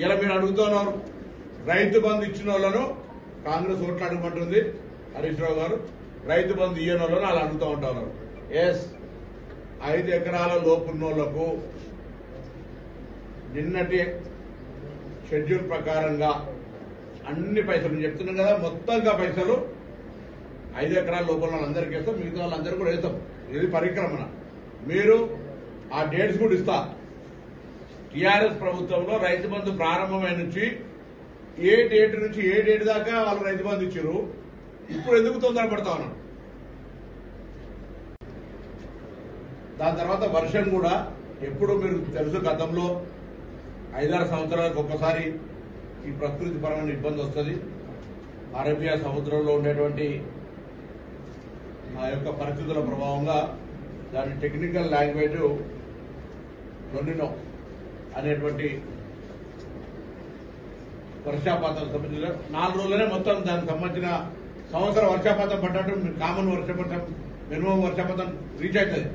ఇలా మీరు అడుగుతున్నారు. రైతు బంధు ఇచ్చిన వాళ్ళను కాంగ్రెస్ ఓట్లు అడగమంటుంది హరీష్ రావు గారు. రైతు బంధు ఇయ్యని వాళ్ళను అలా అడుగుతూ ఉంటారు. ఎస్, 5 ఎకరాల లోపున్నోళ్లకు నిన్నటి షెడ్యూల్ ప్రకారంగా అన్ని పైసలు నేను చెప్తున్నాను కదా, మొత్తంగా పైసలు 5 ఎకరాల లోపల వాళ్ళందరికీ వేస్తాం, మిగతా వాళ్ళందరూ కూడా వేస్తాం. ఇది పరిక్రమణ. మీరు ఆ డేట్స్ కూడా ఇస్తా. టీఆర్ఎస్ ప్రభుత్వంలో రైతు బంధు ప్రారంభమైన నుంచి ఏ డేట్ నుంచి ఏ డేట్ దాకా వాళ్ళు రైతు బంధు ఇచ్చారు. ఇప్పుడు ఎందుకు తొందరపడతా ఉన్నాం? దాని తర్వాత వర్షం కూడా ఎప్పుడు మీరు తెలుసు, గతంలో 5-6 సంవత్సరాలకు ఒక్కసారి ఈ ప్రకృతి పరమైన ఇబ్బంది వస్తుంది. అరేబియా సముద్రంలో ఉండేటువంటి ఆ యొక్క పరిస్థితుల ప్రభావంగా దాని టెక్నికల్ లాంగ్వేజ్ లొనినో అనేటువంటి వర్షాపాతం సంబంధించిన 4 రోజులనే మొత్తం దానికి సంబంధించిన సంవత్సరం వర్షాపాతం పడ్డట్టు కామన్ వర్షపాతం, మినిమం వర్షపాతం రీచ్ అవుతుంది.